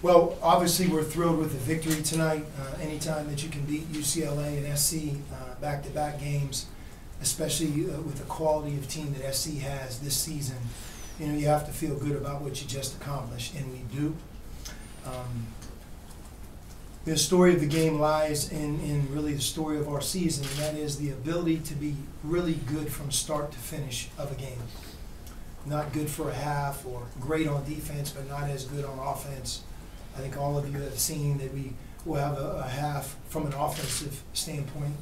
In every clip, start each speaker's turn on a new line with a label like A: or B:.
A: Well, obviously we're thrilled with the victory tonight. Anytime that you can beat UCLA and SC back-to-back games, especially with the quality of team that SC has this season, you know, you have to feel good about what you just accomplished, and we do. The story of the game lies in really the story of our season, and that is the ability to be really good from start to finish of a game. Not good for a half, or great on defense, but not as good on offense. I think all of you have seen that we will have a half from an offensive standpoint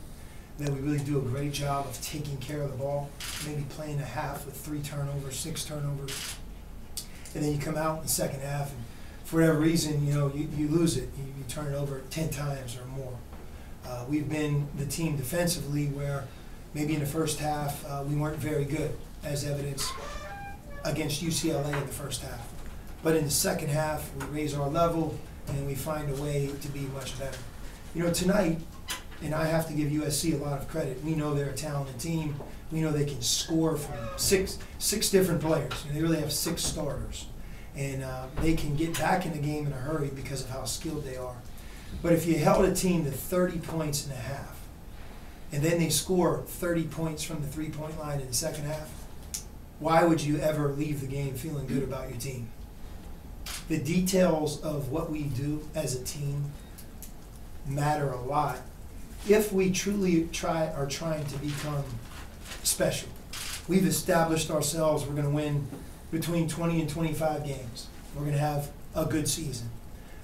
A: that we really do a great job of taking care of the ball, maybe playing a half with 3 turnovers, 6 turnovers. And then you come out in the second half, and for whatever reason, you know, you lose it. You turn it over 10 times or more. We've been the team defensively where maybe in the first half we weren't very good, as evidenced against UCLA in the first half. But in the second half, we raise our level and we find a way to be much better. You know, tonight, and I have to give USC a lot of credit, we know they're a talented team. We know they can score from six different players. You know, they really have 6 starters. And they can get back in the game in a hurry because of how skilled they are. But if you held a team to 30 points in a half, and then they score 30 points from the 3-point line in the second half, why would you ever leave the game feeling good about your team? The details of what we do as a team matter a lot if we truly are trying to become special. We've established ourselves, we're going to win between 20 and 25 games. We're going to have a good season.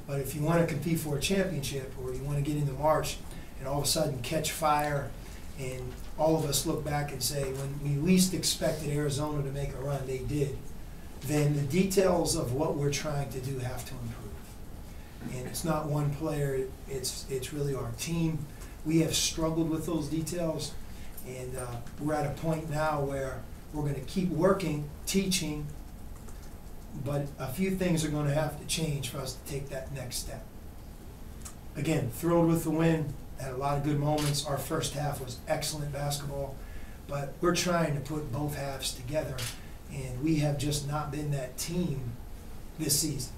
A: But if you want to compete for a championship, or you want to get into March and all of a sudden catch fire, and all of us look back and say, when we least expected Arizona to make a run, they did, then the details of what we're trying to do have to improve. And it's not one player, it's really our team. We have struggled with those details, and we're at a point now where we're going to keep working, teaching, but a few things are going to have to change for us to take that next step. Again, thrilled with the win, had a lot of good moments. Our first half was excellent basketball, but we're trying to put both halves together, and we have just not been that team this season.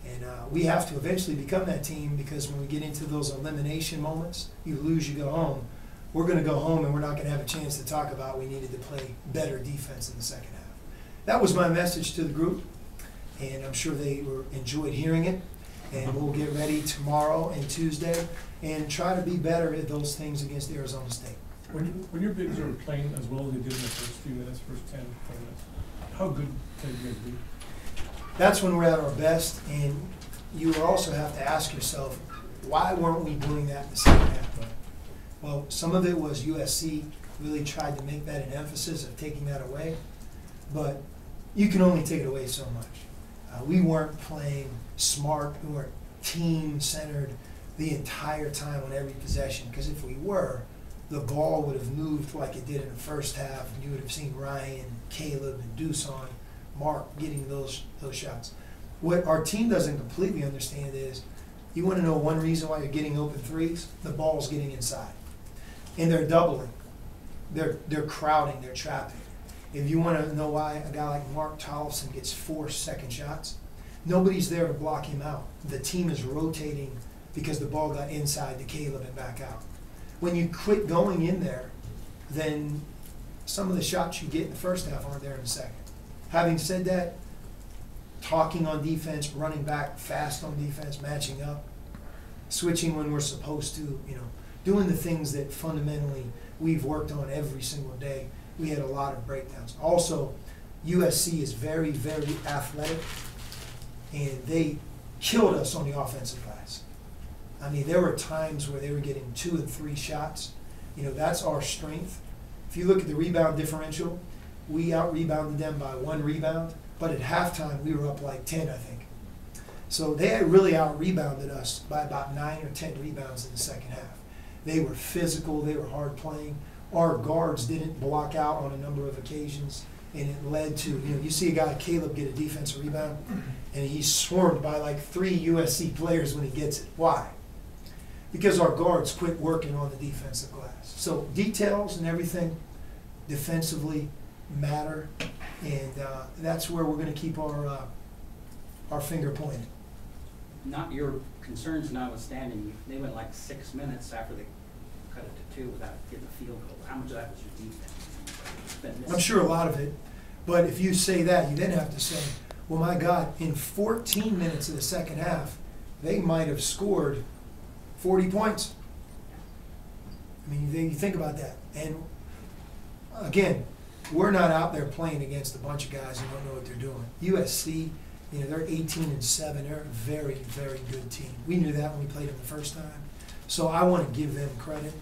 A: And we have to eventually become that team, because when we get into those elimination moments, you lose, you go home. We're going to go home and we're not going to have a chance to talk about we needed to play better defense in the second half. That was my message to the group, and I'm sure they enjoyed hearing it. And we'll get ready tomorrow and Tuesday and try to be better at those things against Arizona State.
B: When your bigs are playing as well as they did in the first few minutes, first 10 minutes, how good can you guys be?
A: That's when we're at our best, and you also have to ask yourself, why weren't we doing that in the second half? Well, some of it was USC really tried to make that an emphasis of taking that away, but you can only take it away so much. We weren't playing smart, we weren't team-centered the entire time on every possession, because if we were, the ball would have moved like it did in the first half, and you would have seen Ryan, Caleb, and Deuce-on, Mark getting those shots. What our team doesn't completely understand is, you want to know one reason why you're getting open threes? The ball's getting inside. And they're doubling. They're crowding, they're trapping. If you want to know why a guy like Mark Tollefson gets 4 second shots, nobody's there to block him out. The team is rotating because the ball got inside to Caleb and back out. When you quit going in there, then some of the shots you get in the first half aren't there in the second. Having said that, talking on defense, running back fast on defense, matching up, switching when we're supposed to, you know, doing the things that fundamentally we've worked on every single day. We had a lot of breakdowns. Also, USC is very, very athletic, and they killed us on the offensive glass. I mean, there were times where they were getting 2 and 3 shots. You know, that's our strength. If you look at the rebound differential, we out-rebounded them by 1 rebound, but at halftime we were up like 10, I think. So they had really out-rebounded us by about 9 or 10 rebounds in the second half. They were physical, they were hard playing. Our guards didn't block out on a number of occasions, and it led to, you know, you see a guy like Caleb get a defensive rebound, and he's swarmed by like 3 USC players when he gets it. Why? Because our guards quit working on the defensive glass. So details and everything defensively matter, and that's where we're going to keep our finger pointed.
C: not your concerns notwithstanding, they went like 6 minutes after they cut it to 2 without getting a field goal. How much of that was your defense?
A: I'm sure a lot of it, but if you say that, you then have to say, well, my God, in 14 minutes of the second half, they might have scored 40 points. I mean, you think about that. And again, we're not out there playing against a bunch of guys who don't know what they're doing. USC, you know, they're 18-7. They're a very, very good team. We knew that when we played them the first time. So I want to give them credit.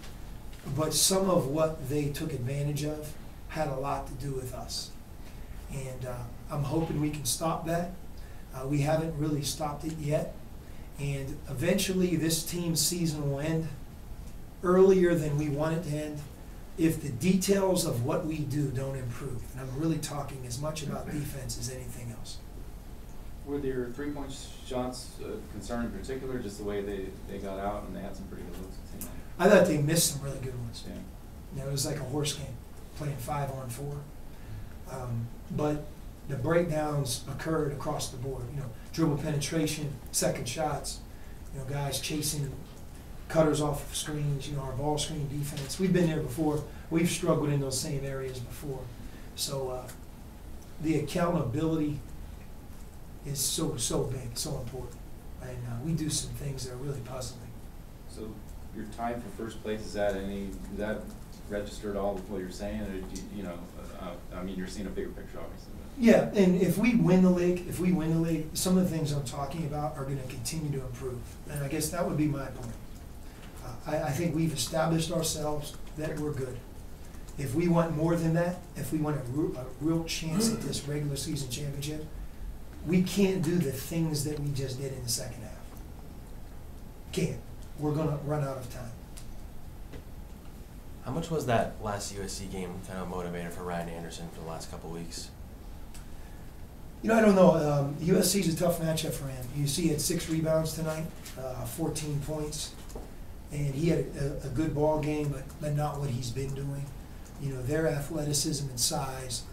A: But some of what they took advantage of had a lot to do with us. And I'm hoping we can stop that. We haven't really stopped it yet. And eventually this team's season will end earlier than we want it to end if the details of what we do don't improve. And I'm really talking as much about defense as anything else.
D: Were their three-point shots a concern in particular, just the way they got out, and they had some pretty good looks?
A: I thought they missed some really good ones.
D: Yeah.
A: You know, it was like a horse game, playing 5-on-4. But the breakdowns occurred across the board. You know, dribble penetration, second shots, you know, guys chasing cutters off of screens, you know, our ball screen defense. We've been there before. We've struggled in those same areas before. So the accountability is so big, so important. And we do some things that are really puzzling.
D: So you're tied for first place. Is that register at all with what you're saying? Or do you know, I mean, you're seeing a bigger picture, obviously. But.
A: Yeah, and if we win the league, some of the things I'm talking about are going to continue to improve. And I guess that would be my point. I think we've established ourselves that we're good. If we want more than that, if we want a real chance at this regular season championship, we can't do the things that we just did in the second half. Can't. We're going to run out of time.
E: How much was that last USC game kind of motivator for Ryan Anderson for the last couple of weeks?
A: You know, I don't know. USC's a tough matchup for him. You see he had 6 rebounds tonight, 14 points. And he had a good ball game, but not what he's been doing. You know, their athleticism and size,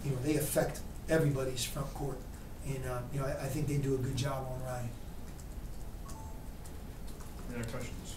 A: you know, they affect everybody's front court. And, you know, I think they do a good job on Ryan.
B: Any other questions?